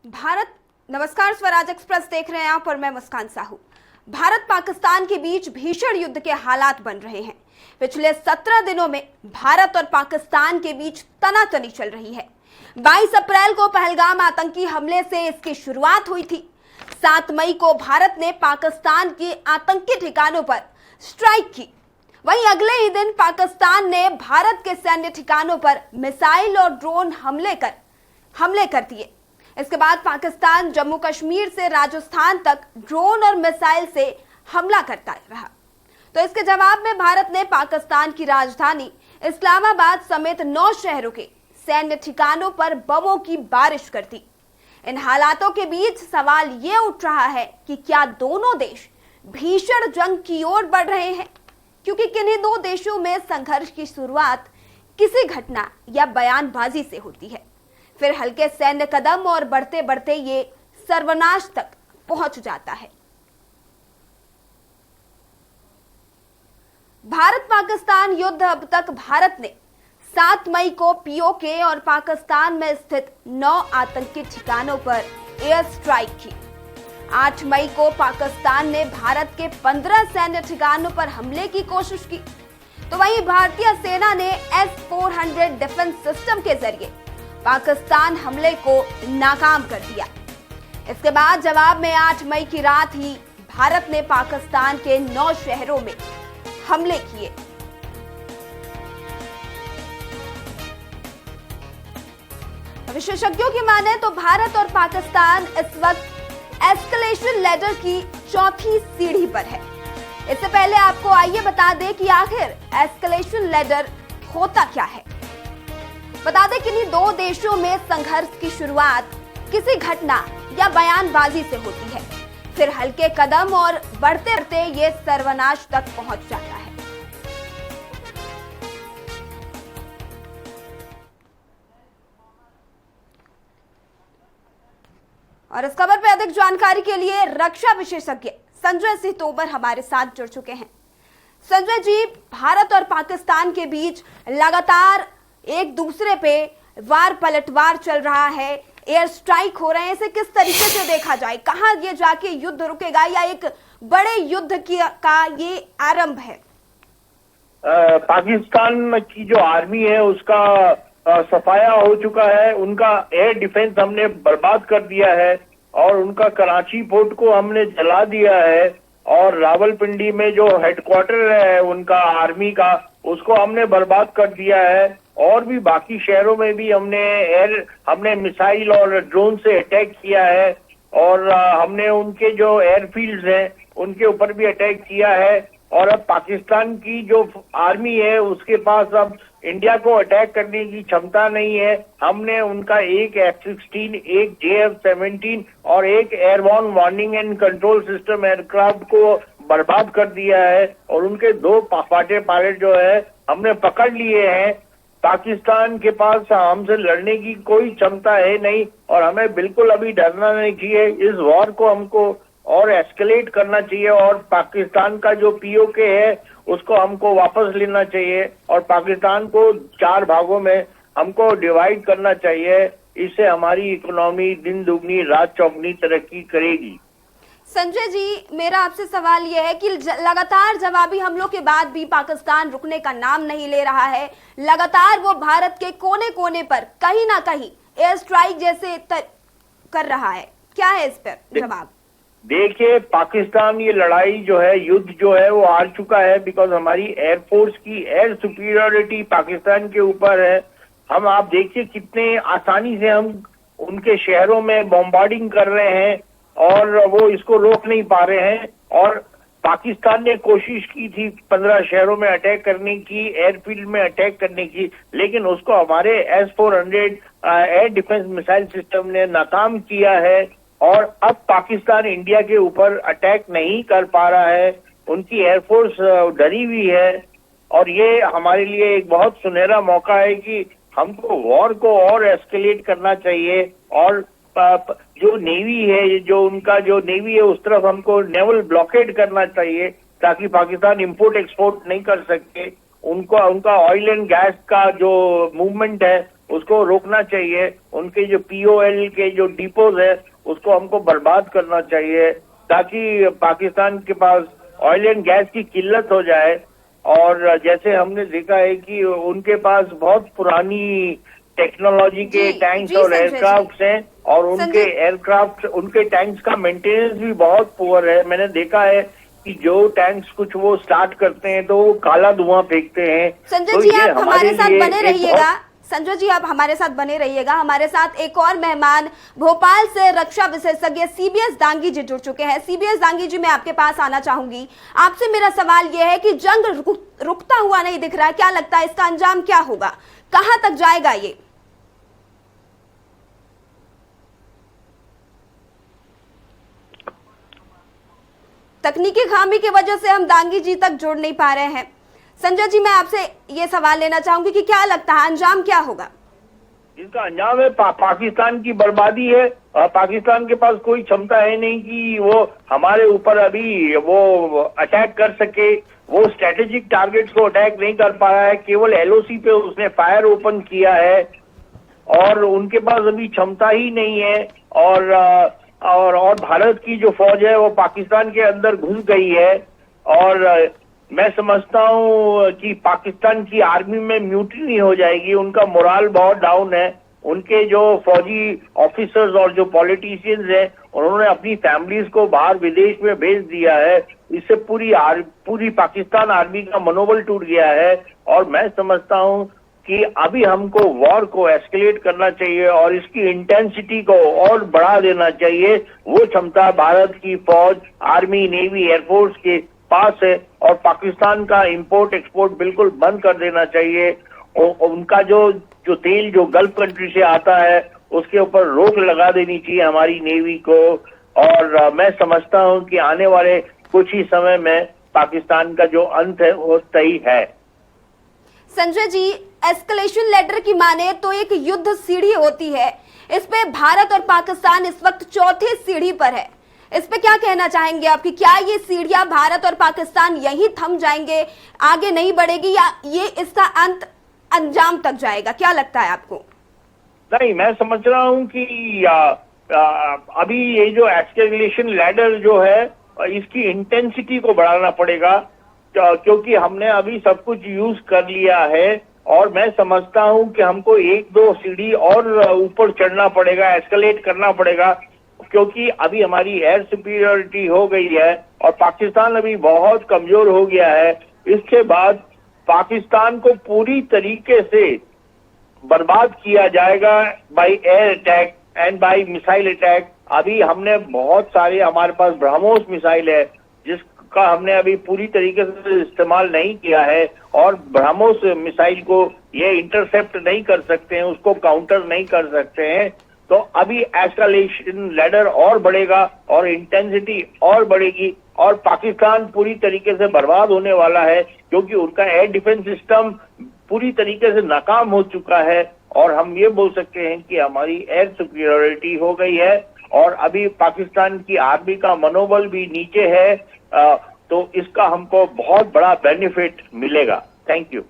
भारत नमस्कार, स्वराज एक्सप्रेस देख रहे हैं आप और मैं मुस्कान साहू। भारत पाकिस्तान के बीच भीषण युद्ध के हालात बन रहे हैं। पिछले 17 दिनों में भारत और पाकिस्तान के बीच तनातनी चल रही है। 22 अप्रैल को पहलगाम आतंकी हमले से इसकी शुरुआत हुई थी। 7 मई को भारत ने पाकिस्तान के आतंकी ठिकानों पर स्ट्राइक की। वहीं अगले ही दिन पाकिस्तान ने भारत के सैन्य ठिकानों पर मिसाइल और ड्रोन हमले कर दिए। इसके बाद पाकिस्तान जम्मू कश्मीर से राजस्थान तक ड्रोन और मिसाइल से हमला करता रहा। तो इसके जवाब में भारत ने पाकिस्तान की राजधानी इस्लामाबाद समेत 9 शहरों के सैन्य ठिकानों पर बमों की बारिश कर दी। इन हालातों के बीच सवाल ये उठ रहा है कि क्या दोनों देश भीषण जंग की ओर बढ़ रहे हैं, क्योंकि किन्हीं दो देशों में संघर्ष की शुरुआत किसी घटना या बयानबाजी से होती है, फिर हल्के सैन्य कदम और बढ़ते बढ़ते ये सर्वनाश तक पहुंच जाता है। भारत पाकिस्तान युद्ध अब तक भारत ने 7 मई को पीओके और पाकिस्तान में स्थित 9 आतंकी ठिकानों पर एयर स्ट्राइक की। 8 मई को पाकिस्तान ने भारत के 15 सैन्य ठिकानों पर हमले की कोशिश की। तो वहीं भारतीय सेना ने S-400 डिफेंस सिस्टम के जरिए पाकिस्तान हमले को नाकाम कर दिया। इसके बाद जवाब में 8 मई की रात ही भारत ने पाकिस्तान के 9 शहरों में हमले किए। विशेषज्ञों की माने तो भारत और पाकिस्तान इस वक्त एस्केलेशन लैडर की चौथी सीढ़ी पर है। इससे पहले आपको आइए बता दें कि आखिर एस्केलेशन लैडर होता क्या है। बता दें कि इन्हीं दो देशों में संघर्ष की शुरुआत किसी घटना या बयानबाजी से होती है, फिर हल्के कदम और बढ़ते बढ़ते ये सर्वनाश तक पहुंच जाता है। और इस खबर पर अधिक जानकारी के लिए रक्षा विशेषज्ञ संजय सिंह तोमर हमारे साथ जुड़ चुके हैं। संजय जी, भारत और पाकिस्तान के बीच लगातार एक दूसरे पे वार पलटवार चल रहा है, एयर स्ट्राइक हो रहे हैं। इसे किस तरीके से देखा जाए, कहां ये जाके युद्ध रुकेगा या एक बड़े युद्ध का ये आरंभ है? पाकिस्तान की जो आर्मी है उसका सफाया हो चुका है। उनका एयर डिफेंस हमने बर्बाद कर दिया है और उनका कराची पोर्ट को हमने जला दिया है और रावलपिंडी में जो हेडक्वार्टर है उनका आर्मी का, उसको हमने बर्बाद कर दिया है। और भी बाकी शहरों में भी हमने मिसाइल और ड्रोन से अटैक किया है और हमने उनके जो एयरफील्ड्स हैं उनके ऊपर भी अटैक किया है। और अब पाकिस्तान की जो आर्मी है उसके पास अब इंडिया को अटैक करने की क्षमता नहीं है। हमने उनका एक F-16, एक JF-17 और एक airborne warning and control system aircraft को बर्बाद कर दिया है और उनके 2 फाटे पायलट जो है हमने पकड़ लिए हैं। पाकिस्तान के पास हमसे लड़ने की कोई क्षमता है नहीं और हमें बिल्कुल अभी डरना नहीं चाहिए। इस वॉर को हमको और एस्केलेट करना चाहिए और पाकिस्तान का जो पीओके है उसको हमको वापस लेना चाहिए और पाकिस्तान को 4 भागों में हमको डिवाइड करना चाहिए। इससे हमारी इकोनॉमी दिन दुगनी रात चौगनी तरक्की करेगी। संजय जी, मेरा आपसे सवाल यह है कि लगातार जवाबी हमलों के बाद भी पाकिस्तान रुकने का नाम नहीं ले रहा है। लगातार वो भारत के कोने कोने पर कहीं ना कहीं एयर स्ट्राइक जैसे कर रहा है। क्या है इस पर जवाब? देखिए, पाकिस्तान ये लड़ाई जो है, युद्ध जो है वो हार चुका है बिकॉज हमारी एयरफोर्स की एयर सुपीरियरिटी पाकिस्तान के ऊपर है। आप देखिए कितने आसानी से हम उनके शहरों में बॉम्बार्डिंग कर रहे हैं और वो इसको रोक नहीं पा रहे हैं। और पाकिस्तान ने कोशिश की थी 15 शहरों में अटैक करने की, एयरफील्ड में अटैक करने की, लेकिन उसको हमारे S-400 air defence missile system ने नाकाम किया है और अब पाकिस्तान इंडिया के ऊपर अटैक नहीं कर पा रहा है। उनकी एयरफोर्स डरी हुई है और ये हमारे लिए एक बहुत सुनहरा मौका है कि हमको वॉर को और एस्केलेट करना चाहिए और जो नेवी है, जो उनका जो नेवी है उस तरफ हमको नेवल ब्लॉकेड करना चाहिए ताकि पाकिस्तान इंपोर्ट एक्सपोर्ट नहीं कर सके। उनका ऑयल एंड गैस का जो मूवमेंट है उसको रोकना चाहिए। उनके जो POL के जो डिपोज है उसको हमको बर्बाद करना चाहिए, ताकि पाकिस्तान के पास ऑयल एंड गैस की किल्लत हो जाए। और जैसे हमने देखा है कि उनके पास बहुत पुरानी टेक्नोलॉजी के जी, टैंक्स जी और संजय एयरक्राफ्ट हैं, और उनके संजय एयरक्राफ्ट, उनके टैंक्स का मेंटेनेंस भी बहुत पुअर है। मैंने देखा है कि जो टैंक्स कुछ वो स्टार्ट करते हैं तो वो काला धुआं फेंकते हैं। संजय तो जी ये आप हमारे साथ लिए बने एक रहिएगा। संजय जी आप हमारे साथ बने रहिएगा। हमारे साथ एक और मेहमान भोपाल से रक्षा विशेषज्ञ CBS दांगी जी जुड़ चुके हैं। CBS दांगी जी, मैं आपके पास आना चाहूंगी। आपसे मेरा सवाल यह है कि जंग रुकता हुआ नहीं दिख रहा है, क्या लगता है इसका अंजाम क्या होगा, कहां तक जाएगा ये? तकनीकी खामी की वजह से हम दांगी जी तक जुड़ नहीं पा रहे हैं। संजय जी, मैं आपसे ये सवाल लेना चाहूंगी कि क्या लगता है अंजाम क्या होगा? इसका अंजाम है पाकिस्तान की बर्बादी है। पाकिस्तान के पास कोई क्षमता है नहीं कि वो हमारे ऊपर अभी वो अटैक कर सके। वो स्ट्रेटेजिक टारगेट्स को अटैक नहीं कर पा रहा है, केवल LOC पे उसने फायर ओपन किया है, और उनके पास अभी क्षमता ही नहीं है। और भारत की जो फौज है वो पाकिस्तान के अंदर घुस गई है, और मैं समझता हूं कि पाकिस्तान की आर्मी में म्यूटिनी हो जाएगी। उनका मोराल बहुत डाउन है। उनके जो फौजी ऑफिसर्स और जो पॉलिटिशियंस हैं उन्होंने अपनी फैमिलीज को बाहर विदेश में भेज दिया है। इससे पूरी पाकिस्तान आर्मी का मनोबल टूट गया है, और मैं समझता हूं कि अभी हमको वॉर को एस्केलेट करना चाहिए और इसकी इंटेंसिटी को और बढ़ा देना चाहिए। वो क्षमता भारत की फौज, आर्मी, नेवी, एयरफोर्स के पास है, और पाकिस्तान का इंपोर्ट एक्सपोर्ट बिल्कुल बंद कर देना चाहिए। उनका जो तेल जो गल्फ कंट्री से आता है उसके ऊपर रोक लगा देनी चाहिए हमारी नेवी को। और मैं समझता हूं कि आने वाले कुछ ही समय में पाकिस्तान का जो अंत है वो तय है। संजय जी, एस्केलेशन लेटर की माने तो एक युद्ध सीढ़ी होती है, इस पे भारत और पाकिस्तान इस वक्त चौथी सीढ़ी पर है। इस पे क्या कहना चाहेंगे आप कि क्या ये सीढ़ियां भारत और पाकिस्तान यहीं थम जाएंगे, आगे नहीं बढ़ेगी, या ये इसका अंजाम तक जाएगा? क्या लगता है आपको? नहीं, मैं समझ रहा हूं कि अभी ये जो एस्केलेशन लैडर जो है इसकी इंटेंसिटी को बढ़ाना पड़ेगा, क्योंकि हमने अभी सब कुछ यूज कर लिया है। और मैं समझता हूं कि हमको 1-2 सीढ़ी और ऊपर चढ़ना पड़ेगा, एस्केलेट करना पड़ेगा, क्योंकि अभी हमारी एयर सुपीरियरिटी हो गई है और पाकिस्तान अभी बहुत कमजोर हो गया है। इसके बाद पाकिस्तान को पूरी तरीके से बर्बाद किया जाएगा by air attack and by missile attack. अभी हमने बहुत सारे, हमारे पास ब्रह्मोस मिसाइल है जिसका हमने अभी पूरी तरीके से इस्तेमाल नहीं किया है, और ब्रह्मोस मिसाइल को ये इंटरसेप्ट नहीं कर सकते हैं, उसको काउंटर नहीं कर सकते हैं। तो अभी एस्केलेशन लैडर और बढ़ेगा और इंटेंसिटी और बढ़ेगी, और पाकिस्तान पूरी तरीके से बर्बाद होने वाला है, क्योंकि उनका एयर डिफेंस सिस्टम पूरी तरीके से नाकाम हो चुका है। और हम ये बोल सकते हैं कि हमारी एयर सुपीरियरिटी हो गई है, और अभी पाकिस्तान की आर्मी का मनोबल भी नीचे है। तो इसका हमको बहुत बड़ा बेनिफिट मिलेगा। Thank you.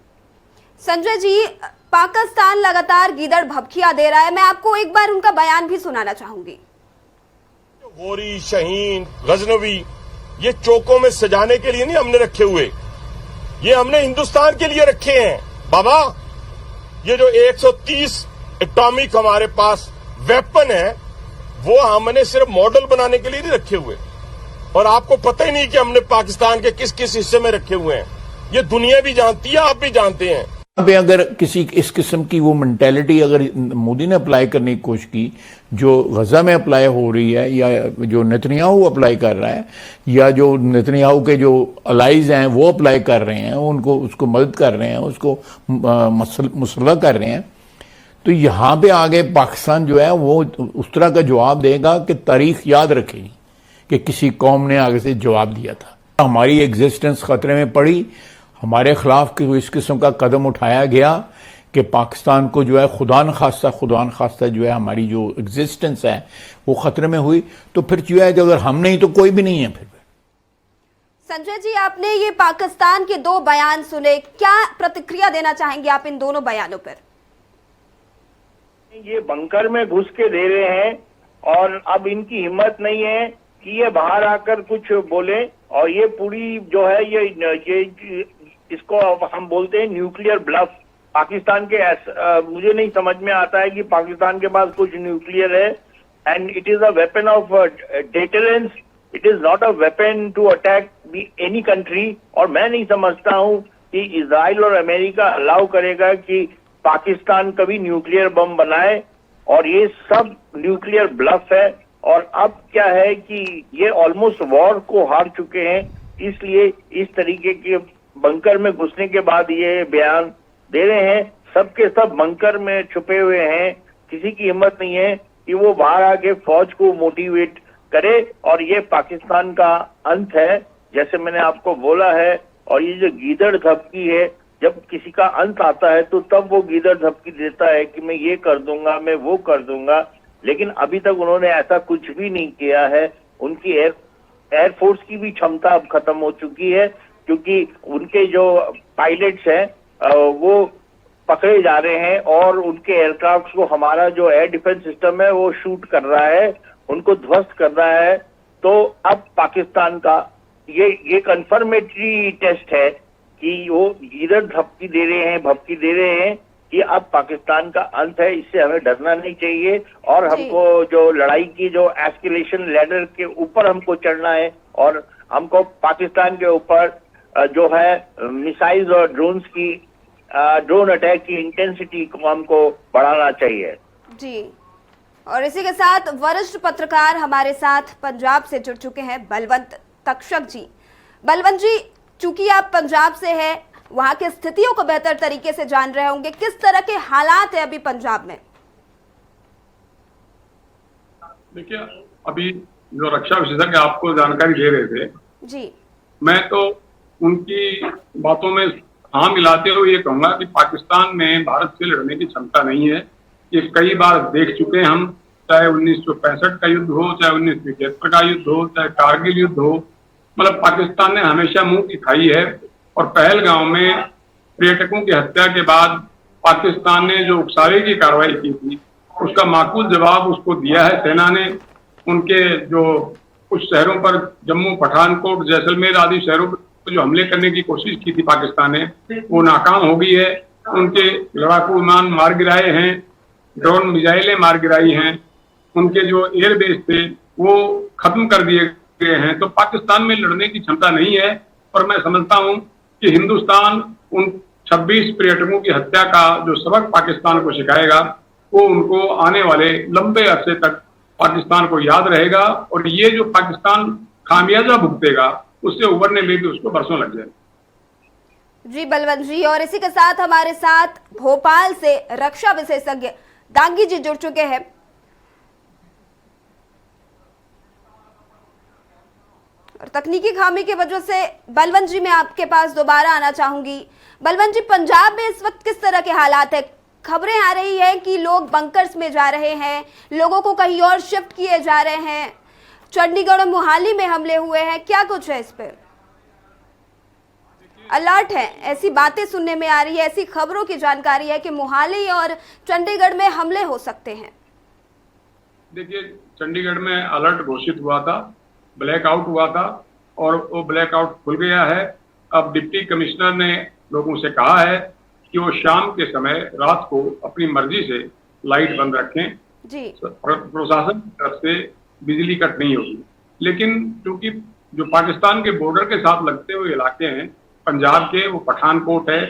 संजय जी, पाकिस्तान लगातार गीदड़ भभकिया दे रहा है। मैं आपको एक बार उनका बयान भी सुनाना चाहूंगी। गोरी, शहीन, गजनवी, ये चौकों में सजाने के लिए नहीं हमने रखे हुए, ये हमने हिंदुस्तान के लिए रखे हैं। बाबा, ये जो 130 एटॉमिक हमारे पास वेपन है वो हमने सिर्फ मॉडल बनाने के लिए नहीं रखे हुए, और आपको पता ही नहीं कि हमने पाकिस्तान के किस किस हिस्से में रखे हुए हैं। ये दुनिया भी जानती है, आप भी जानते हैं। पे अगर किसी इस किस्म की वो मेंटेलिटी अगर मोदी ने अप्लाई करने की कोशिश की जो गजा में अप्लाई हो रही है, या जो नेतन्याहू अप्लाई कर रहा है, या जो नेतन्याहू के जो अलाइज हैं वो अप्लाई कर रहे हैं, उनको उसको मदद कर रहे हैं, उसको मुसल्लह कर रहे हैं, तो यहाँ पे आगे पाकिस्तान जो है वो उस तरह का जवाब देगा कि तारीख याद रखेगी कि किसी कौम ने आगे से जवाब दिया था। हमारी एग्जिस्टेंस खतरे में पड़ी, हमारे खिलाफ इस किस्म का कदम उठाया गया कि पाकिस्तान को जो है खुदा न खास्ता जो है हमारी जो एग्जिस्टेंस है वो खतरे में हुई, तो फिर जो है अगर हम नहीं तो कोई भी नहीं है फिर। संजय जी, आपने ये पाकिस्तान के 2 बयान सुने, क्या प्रतिक्रिया देना चाहेंगे आप इन दोनों बयानों पर? ये बंकर में घुस के दे रहे हैं और अब इनकी हिम्मत नहीं है कि ये बाहर आकर कुछ बोले। और ये पूरी जो है ये इसको हम बोलते हैं न्यूक्लियर ब्लफ। पाकिस्तान के मुझे नहीं समझ में आता है कि पाकिस्तान के पास कुछ न्यूक्लियर है and it is a weapon of deterrence, it is not a weapon to attack any country. और मैं नहीं समझता हूं कि इजराइल और अमेरिका अलाउ करेगा कि पाकिस्तान कभी न्यूक्लियर बम बनाए। और ये सब न्यूक्लियर ब्लफ है। और अब क्या है कि ये ऑलमोस्ट वॉर को हार चुके हैं, इसलिए इस तरीके के बंकर में घुसने के बाद ये बयान दे रहे हैं। सबके सब बंकर में छुपे हुए हैं, किसी की हिम्मत नहीं है कि वो बाहर आके फौज को मोटिवेट करे। और ये पाकिस्तान का अंत है, जैसे मैंने आपको बोला है। और ये जो गीदड़ धपकी है, जब किसी का अंत आता है तो तब वो गीदड़ धपकी देता है कि मैं ये कर दूंगा, मैं वो कर दूंगा। लेकिन अभी तक उन्होंने ऐसा कुछ भी नहीं किया है। उनकी एयरफोर्स की भी क्षमता अब खत्म हो चुकी है, क्योंकि उनके जो पायलट्स हैं वो पकड़े जा रहे हैं और उनके एयरक्राफ्ट को हमारा जो एयर डिफेंस सिस्टम है वो शूट कर रहा है, उनको ध्वस्त कर रहा है। तो अब पाकिस्तान का ये कंफर्मेटरी टेस्ट है कि वो इधर धपकी दे रहे हैं, भपकी दे रहे हैं कि अब पाकिस्तान का अंत है। इससे हमें डरना नहीं चाहिए और हमको जो लड़ाई की जो एस्केलेशन लैडर के ऊपर हमको चढ़ना है और हमको पाकिस्तान के ऊपर जो है मिसाइल्स और ड्रोन अटैक की इंटेंसिटी को हमको बढ़ाना चाहिए। जी, और इसी के साथ वरिष्ठ पत्रकार हमारे साथ पंजाब से जुड़ चुके हैं बलवंत तक्षक जी। बलवंत जी, चूंकि आप पंजाब से हैं, वहां की स्थितियों को बेहतर तरीके से जान रहे होंगे, किस तरह के हालात है अभी पंजाब में? देखिए, अभी जो रक्षा विशेषज्ञ आपको जानकारी दे रहे थे जी, मैं तो उनकी बातों में हाँ मिलाते हुए ये कहूंगा कि पाकिस्तान में भारत से लड़ने की क्षमता नहीं है। ये कई बार देख चुके हैं हम, चाहे 1965 का युद्ध हो, चाहे 1971 का युद्ध हो, चाहे कारगिल युद्ध हो। मतलब पाकिस्तान ने हमेशा मुंह की खाई है। और पहलगांव में पर्यटकों की हत्या के बाद पाकिस्तान ने जो उकसावे की कार्रवाई की थी, उसका माकूल जवाब उसको दिया है सेना ने। उनके जो कुछ शहरों पर, जम्मू, पठानकोट, जैसलमेर आदि शहरों पर जो हमले करने की कोशिश की थी पाकिस्तान ने, वो नाकाम हो गई है। उनके लड़ाकू विमान मार गिराए हैं, ड्रोन मिसाइलें मार गिराई हैं, उनके जो एयरबेस थे वो खत्म कर दिए गए हैं। तो पाकिस्तान में लड़ने की क्षमता नहीं है। और मैं समझता हूं कि हिंदुस्तान उन 26 पर्यटकों की हत्या का जो सबक पाकिस्तान को सिखाएगा, वो उनको आने वाले लंबे अरसे तक पाकिस्तान को याद रहेगा। और ये जो पाकिस्तान खामियाजा भुगतेगा, उससे उबरने में भी उसको बरसों लग जाए। जी बलवंत जी, और इसी के साथ हमारे साथ भोपाल से रक्षा विशेषज्ञ दांगी जी जुड़ चुके हैं। और तकनीकी खामी की वजह से बलवंत जी मैं आपके पास दोबारा आना चाहूंगी। बलवंत जी, पंजाब में इस वक्त किस तरह के हालात है? खबरें आ रही है कि लोग बंकर्स में जा रहे हैं, लोगों को कहीं और शिफ्ट किए जा रहे हैं, चंडीगढ़ और मोहाली में हमले हुए हैं, क्या कुछ है इस पर? अलर्ट है, ऐसी बातें सुनने में आ रही है, ऐसी खबरों की जानकारी है कि मोहाली और चंडीगढ़ में हमले हो सकते हैं। देखिए, चंडीगढ़ में अलर्ट घोषित हुआ था, ब्लैकआउट हुआ था और वो ब्लैकआउट खुल गया है। अब डिप्टी कमिश्नर ने लोगों से कहा है कि वो शाम के समय, रात को अपनी मर्जी से लाइट बंद रखें जी। प्रशासन की तरफ से बिजली कट नहीं होगी। लेकिन क्योंकि जो पाकिस्तान के बॉर्डर के साथ लगते हुए इलाके हैं पंजाब के, वो पठानकोट है,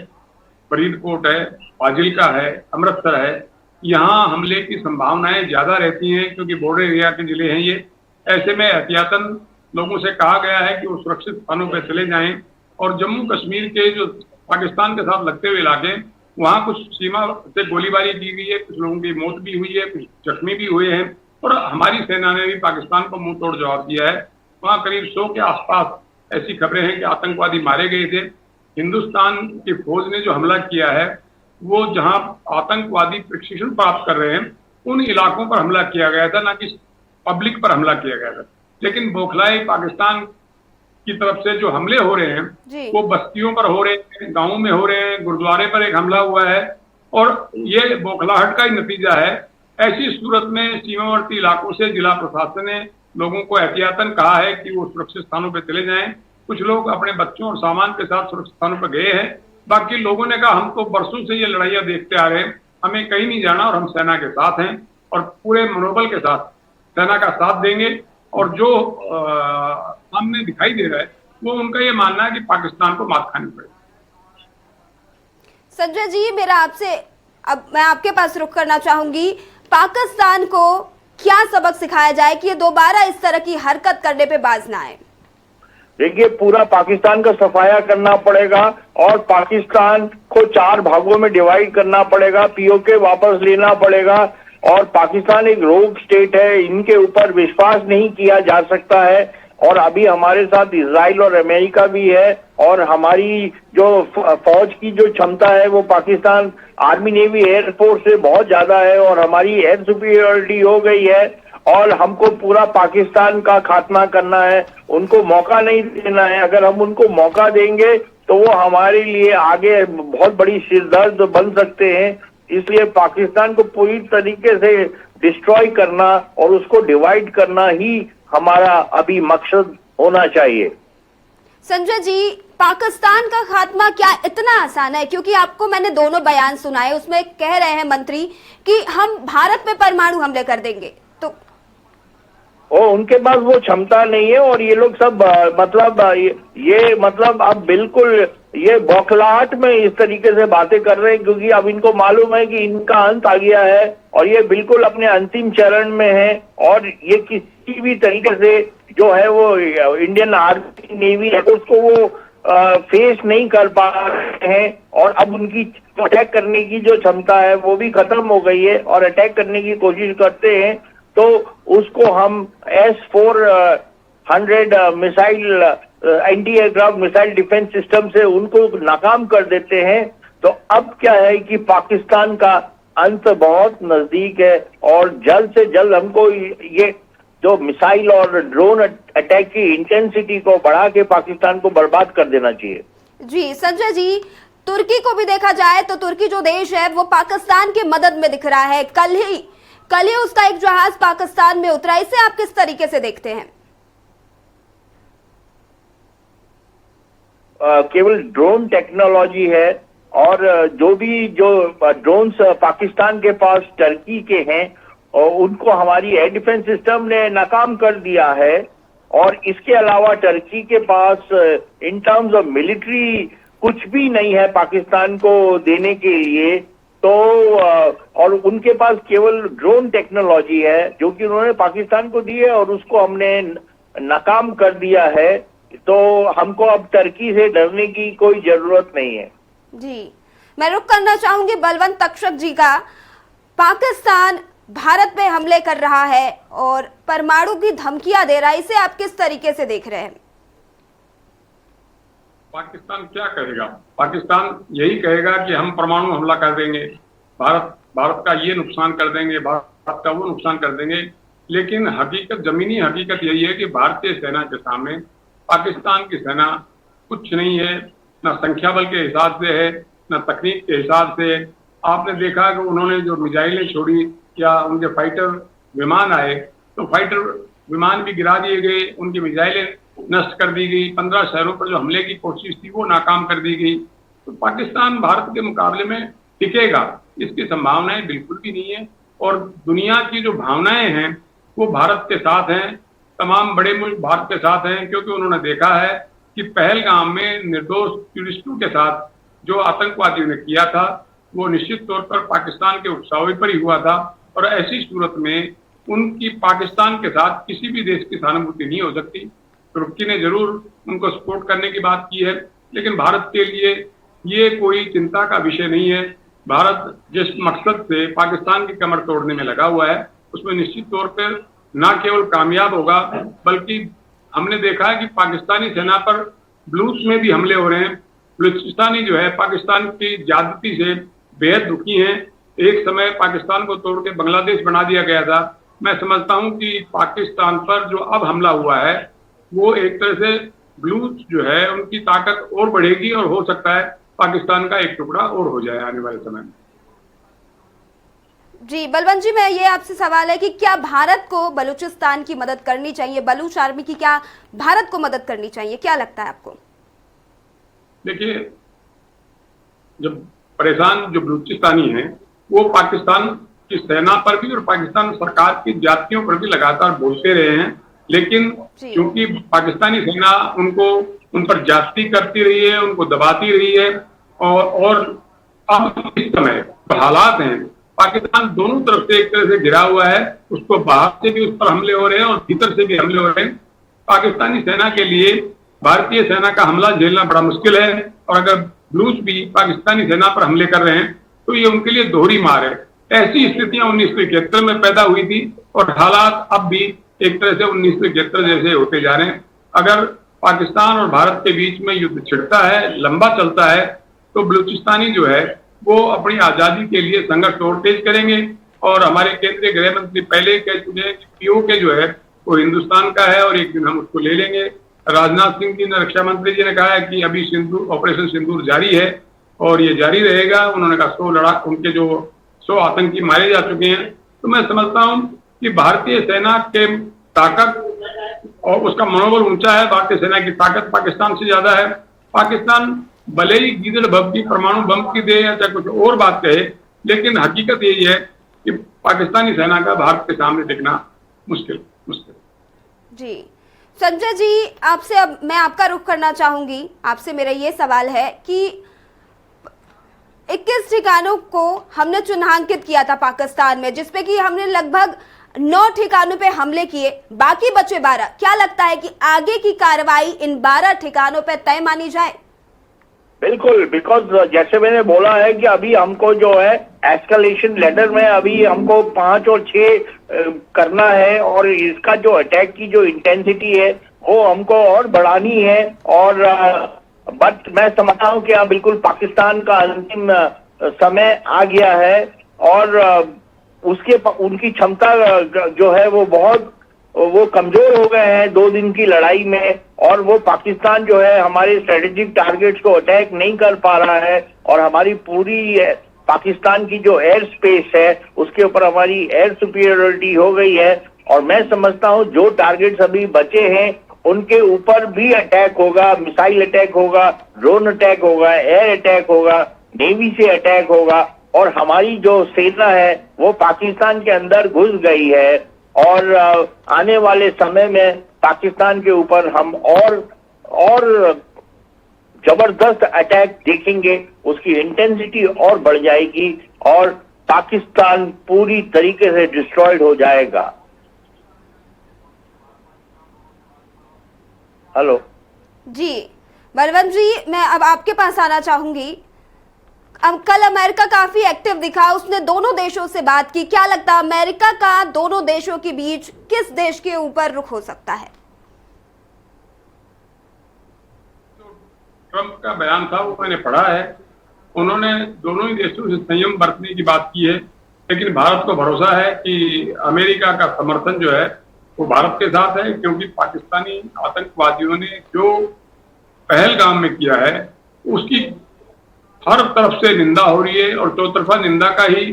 फरीदकोट है, फाजिल्का है, अमृतसर है, यहाँ हमले की संभावनाएं ज्यादा रहती हैं क्योंकि बॉर्डर एरिया के जिले हैं ये। ऐसे में एहतियातन लोगों से कहा गया है कि वो सुरक्षित स्थानों पर चले जाएं। और जम्मू कश्मीर के जो पाकिस्तान के साथ लगते हुए इलाके, वहाँ कुछ सीमा से गोलीबारी की गई है, कुछ लोगों की मौत भी हुई है, कुछ जख्मी भी हुए हैं। और हमारी सेना ने भी पाकिस्तान को मुंह तोड़ जवाब दिया है। वहाँ करीब 100 के आसपास ऐसी खबरें हैं कि आतंकवादी मारे गए थे। हिंदुस्तान की फौज ने जो हमला किया है, वो जहाँ आतंकवादी प्रशिक्षण प्राप्त कर रहे हैं, उन इलाकों पर हमला किया गया था, ना कि पब्लिक पर हमला किया गया था। लेकिन बौखलाए पाकिस्तान की तरफ से जो हमले हो रहे हैं वो बस्तियों पर हो रहे हैं, गाँवों में हो रहे हैं, गुरुद्वारे पर एक हमला हुआ है। और ये बौखलाहट का ही नतीजा है ऐसी सूरत में सीमावर्ती इलाकों से जिला प्रशासन ने लोगों को एहतियातन कहा है कि वो सुरक्षित स्थानों पर चले जाएं। कुछ लोग अपने बच्चों और सामान के साथ सुरक्षित स्थानों पर गए हैं। बाकी लोगों ने कहा हम तो बरसों से ये लड़ाइयां देखते आ रहे हैं, हमें कहीं नहीं जाना और हम सेना के साथ हैं और पूरे मनोबल के साथ सेना का साथ देंगे। और जो सामने दिखाई दे रहा है वो उनका ये मानना है कि पाकिस्तान को मात खानी पड़ेगी। संजय जी, मेरा आपसे अब मैं आपके पास रुख करना चाहूंगी, पाकिस्तान को क्या सबक सिखाया जाए कि ये दोबारा इस तरह की हरकत करने पे बाज ना आए? देखिए, पूरा पाकिस्तान का सफाया करना पड़ेगा और पाकिस्तान को 4 भागों में डिवाइड करना पड़ेगा, पीओके वापस लेना पड़ेगा। और पाकिस्तान एक रोग स्टेट है, इनके ऊपर विश्वास नहीं किया जा सकता है। और अभी हमारे साथ इजराइल और अमेरिका भी है और हमारी जो फौज की जो क्षमता है वो पाकिस्तान आर्मी नेवी एयरफोर्स से बहुत ज्यादा है और हमारी एयर सुपीरियरिटी हो गई है और हमको पूरा पाकिस्तान का खात्मा करना है, उनको मौका नहीं देना है। अगर हम उनको मौका देंगे तो वो हमारे लिए आगे बहुत बड़ी सिरदर्द बन सकते हैं। इसलिए पाकिस्तान को पूरी तरीके से डिस्ट्रॉय करना और उसको डिवाइड करना ही हमारा अभी मकसद होना चाहिए। संजय जी, पाकिस्तान का खात्मा क्या इतना आसान है? क्योंकि आपको मैंने दोनों बयान सुनाए, उसमें कह रहे हैं मंत्री कि हम भारत पे परमाणु हमले कर देंगे, तो उनके पास वो क्षमता नहीं है। और ये लोग सब मतलब अब बिल्कुल ये बौखलाहट में इस तरीके से बातें कर रहे हैं क्योंकि अब इनको मालूम है कि इनका अंत आ गया है और ये बिल्कुल अपने अंतिम चरण में है और ये किसी भी तरीके से जो है वो इंडियन आर्मी नेवी है उसको वो फेस नहीं कर पा रहे हैं। और अब उनकी अटैक करने की जो क्षमता है वो भी खत्म हो गई है और अटैक करने की कोशिश करते हैं तो उसको हम S-400 missile anti aircraft missile defence system से उनको नाकाम कर देते हैं। तो अब क्या है कि पाकिस्तान का अंत बहुत नजदीक है और जल्द से जल्द हमको ये जो मिसाइल और ड्रोन अटैक की इंटेंसिटी को बढ़ा के पाकिस्तान को बर्बाद कर देना चाहिए। जी संजय जी, तुर्की को भी देखा जाए तो तुर्की जो देश है वो पाकिस्तान की मदद में दिख रहा है। कल ही उसका एक जहाज पाकिस्तान में उतरा, इसे आप किस तरीके से देखते हैं? केवल ड्रोन टेक्नोलॉजी है और जो ड्रोन्स पाकिस्तान के पास टर्की के हैं और उनको हमारी एयर डिफेंस सिस्टम ने नाकाम कर दिया है। और इसके अलावा टर्की के पास इन टर्म्स ऑफ मिलिट्री कुछ भी नहीं है पाकिस्तान को देने के लिए। तो और उनके पास केवल ड्रोन टेक्नोलॉजी है जो कि उन्होंने पाकिस्तान को दी है और उसको हमने नाकाम कर दिया है। तो हमको अब टर्की से डरने की कोई जरूरत नहीं है। जी, मैं रुक करना चाहूंगी बलवंत तक्षक जी का। पाकिस्तान भारत पे हमले कर रहा है और परमाणु की धमकियां दे रहा है, इसे आप किस तरीके से देख रहे हैं? पाकिस्तान क्या कहेगा? पाकिस्तान यही कहेगा कि हम परमाणु हमला कर देंगे, भारत का ये नुकसान कर देंगे, भारत का वो नुकसान कर देंगे। लेकिन हकीकत, जमीनी हकीकत यही है कि भारतीय सेना के सामने पाकिस्तान की सेना कुछ नहीं है, न संख्या बल के हिसाब से है न तकनीक के हिसाब से। आपने देखा कि उन्होंने जो मिसाइलें छोड़ी या उनके फाइटर विमान आए तो फाइटर विमान भी गिरा दिए गए, उनकी मिसाइलें नष्ट कर दी गई, 15 शहरों पर जो हमले की कोशिश थी वो नाकाम कर दी गई। तो पाकिस्तान भारत के मुकाबले में टिकेगा इसकी संभावनाएं बिल्कुल भी नहीं है। और दुनिया की जो भावनाएं हैं वो भारत के साथ हैं, तमाम बड़े मुल्क भारत के साथ हैं, क्योंकि उन्होंने देखा है कि पहलगाम में निर्दोष टूरिस्टों के साथ जो आतंकवादियों ने किया था वो निश्चित तौर पर पाकिस्तान के उकसावे पर ही हुआ था। और ऐसी सूरत में उनकी पाकिस्तान के साथ किसी भी देश की सहानुभूति नहीं हो सकती। तुर्की ने जरूर उनको सपोर्ट करने की बात की है, लेकिन भारत के लिए ये कोई चिंता का विषय नहीं है। भारत जिस मकसद से पाकिस्तान की कमर तोड़ने में लगा हुआ है उसमें निश्चित तौर पर न केवल कामयाब होगा बल्कि हमने देखा है कि पाकिस्तानी सेना पर ब्लूच में भी हमले हो रहे हैं। बलूचिस्तानी जो है पाकिस्तान की ज्यादती से बेहद दुखी हैं। एक समय पाकिस्तान को तोड़ के बांग्लादेश बना दिया गया था। मैं समझता हूं कि पाकिस्तान पर जो अब हमला हुआ है वो एक तरह से ब्लूच जो है उनकी ताकत और बढ़ेगी और हो सकता है पाकिस्तान का एक टुकड़ा और हो जाए आने वाले समय में। जी बलवंत जी, मैं ये आपसे सवाल है कि क्या भारत को बलूचिस्तान की मदद करनी चाहिए, बलूच आर्मी की क्या भारत को मदद करनी चाहिए, क्या लगता है आपको? देखिए, जब परेशान जो बलूचिस्तानी हैं वो पाकिस्तान की सेना पर भी और पाकिस्तान सरकार की जातियों पर भी लगातार बोलते रहे हैं, लेकिन क्योंकि पाकिस्तानी सेना उन पर जाति करती रही है, उनको दबाती रही है, और अब इस समय हालात हैं, पाकिस्तान दोनों तरफ से एक तरह से घिरा हुआ है, उसको बाहर से भी उस पर हमले हो रहे हैं और भीतर से भी हमले हो रहे हैं। पाकिस्तानी सेना के लिए भारतीय सेना का हमला झेलना बड़ा मुश्किल है, और अगर बलूच भी पाकिस्तानी सेना पर हमले कर रहे हैं तो ये उनके लिए दोहरी मार है। ऐसी स्थितियां 1971 में पैदा हुई थी और हालात अब भी एक तरह से 1971 जैसे होते जा रहे हैं। अगर पाकिस्तान और भारत के बीच में युद्ध छिड़ता है, लंबा चलता है, तो बलूचिस्तानी जो है वो अपनी आजादी के लिए संघर्ष और तेज करेंगे। और हमारे केंद्रीय गृह मंत्री पहले ही कह चुके हैं कि पीओके जो है वो हिंदुस्तान का है और एक दिन हम उसको ले लेंगे। राजनाथ सिंह जी ने, रक्षा मंत्री जी ने कहा है कि अभी ऑपरेशन सिंदूर जारी है और ये जारी रहेगा। उन्होंने कहा उनके जो 100 आतंकी मारे जा चुके हैं। तो मैं समझता हूं कि भारतीय सेना के ताकत और उसका मनोबल ऊंचा है। भारतीय सेना की ताकत पाकिस्तान से ज्यादा है। पाकिस्तान भले ही गीदड़ बम की, परमाणु बम की दे या चाहे कुछ और बात कहे, लेकिन हकीकत यही है कि पाकिस्तानी सेना का भारत के सामने दिखना मुश्किल। जी संजय जी, आपसे अब मैं आपका रुख करना चाहूंगी। आपसे मेरा ये सवाल है कि 21 ठिकानों को हमने चिन्हांकित किया था पाकिस्तान में, जिसपे कि हमने लगभग 9 ठिकानों पे हमले किए, बाकी बचे 12। क्या लगता है कि आगे की कार्रवाई इन 12 ठिकानों पे तय मानी जाए? बिल्कुल, बिकॉज जैसे मैंने बोला है कि अभी हमको जो है एस्केलेशन लेडर में अभी हमको 5 और 6 करना है, और इसका जो अटैक की जो इंटेंसिटी है वो हमको और बढ़ानी है। और बट मैं समझता हूँ कि हाँ, बिल्कुल पाकिस्तान का अंतिम समय आ गया है, और उनकी क्षमता जो है वो कमजोर हो गए हैं 2 दिन की लड़ाई में, और वो पाकिस्तान जो है हमारे स्ट्रेटेजिक टारगेट्स को अटैक नहीं कर पा रहा है, और हमारी पूरी पाकिस्तान की जो एयर स्पेस है उसके ऊपर हमारी एयर सुपीरियरिटी हो गई है। और मैं समझता हूँ जो टारगेट्स अभी बचे हैं उनके ऊपर भी अटैक होगा, मिसाइल अटैक होगा, ड्रोन अटैक होगा, एयर अटैक होगा, नेवी से अटैक होगा। और हमारी जो सेना है वो पाकिस्तान के अंदर घुस गई है, और आने वाले समय में पाकिस्तान के ऊपर हम और जबरदस्त अटैक देखेंगे, उसकी इंटेंसिटी और बढ़ जाएगी और पाकिस्तान पूरी तरीके से डिस्ट्रॉयड हो जाएगा। हेलो जी बलवंत जी, मैं अब आपके पास आना चाहूंगी। अब कल अमेरिका काफी एक्टिव दिखा, उसने दोनों देशों से बात की। क्या लगता है अमेरिका का दोनों देशों के बीच किस देश के ऊपर रुख हो सकता है? ट्रंप का बयान था वो मैंने पढ़ा है। उन्होंने दोनों ही देशों से संयम बरतने की बात की है, लेकिन भारत को भरोसा है कि अमेरिका का समर्थन जो है वो भारत के साथ है, क्योंकि पाकिस्तानी आतंकवादियों ने जो पहलगाम में किया है उसकी हर तरफ से निंदा हो रही है, और चौतरफा निंदा का ही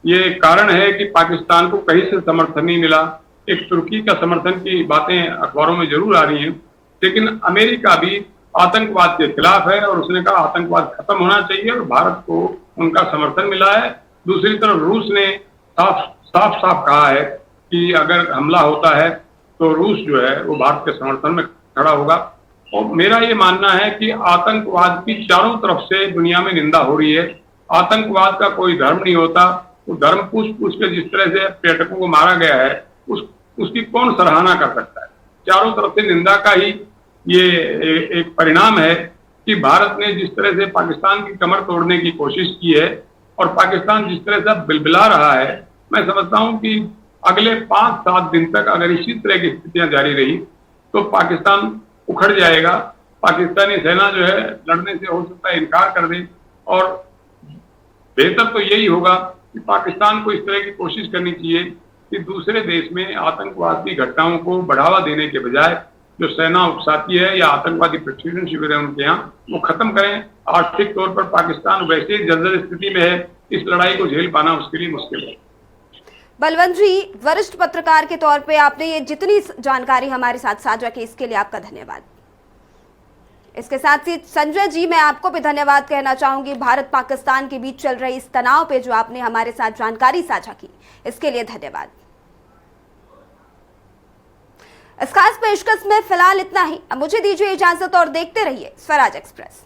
ये कारण है कि पाकिस्तान को कहीं से समर्थन नहीं मिला। एक तुर्की का समर्थन की बातें अखबारों में जरूर आ रही हैं, लेकिन अमेरिका भी आतंकवाद के खिलाफ है और उसने कहा आतंकवाद खत्म होना चाहिए, और भारत को उनका समर्थन मिला है। दूसरी तरफ रूस ने साफ कहा है कि अगर हमला होता है तो रूस जो है वो भारत के समर्थन में खड़ा होगा। और मेरा ये मानना है कि आतंकवाद की चारों तरफ से दुनिया में निंदा हो रही है। आतंकवाद का कोई धर्म नहीं होता, वो धर्म पूछ के जिस तरह से पर्यटकों को मारा गया है उसकी कौन सराहना कर सकता है। चारों तरफ से निंदा का ही ये एक परिणाम है कि भारत ने जिस तरह से पाकिस्तान की कमर तोड़ने की कोशिश की है और पाकिस्तान जिस तरह से बिलबिला रहा है, मैं समझता हूं कि अगले 5-7 दिन तक अगर इसी तरह की स्थितियां जारी रही तो पाकिस्तान उखड़ जाएगा। पाकिस्तानी सेना जो है लड़ने से हो सकता है इनकार कर दे, और बेहतर तो यही होगा कि पाकिस्तान को इस तरह की कोशिश करनी चाहिए कि दूसरे देश में आतंकवाद की घटनाओं को बढ़ावा देने के बजाय जो सेना उकसाती है या आतंकवादी प्रशिक्षण शिविर है उनके यहाँ, वो खत्म करें। आर्थिक तौर पर पाकिस्तान वैसे ही जर्जर स्थिति में है, इस लड़ाई को झेल पाना उसके लिए मुश्किल है। बलवंत जी, वरिष्ठ पत्रकार के तौर पे आपने ये जितनी जानकारी हमारे साथ साझा की इसके लिए आपका धन्यवाद। इसके साथ ही संजय जी, मैं आपको भी धन्यवाद कहना चाहूंगी। भारत पाकिस्तान के बीच चल रही इस तनाव पे जो आपने हमारे साथ जानकारी साझा की, इसके लिए धन्यवाद। इस खास पेशकश में फिलहाल इतना ही। अब मुझे दीजिए इजाजत और देखते रहिए स्वराज एक्सप्रेस।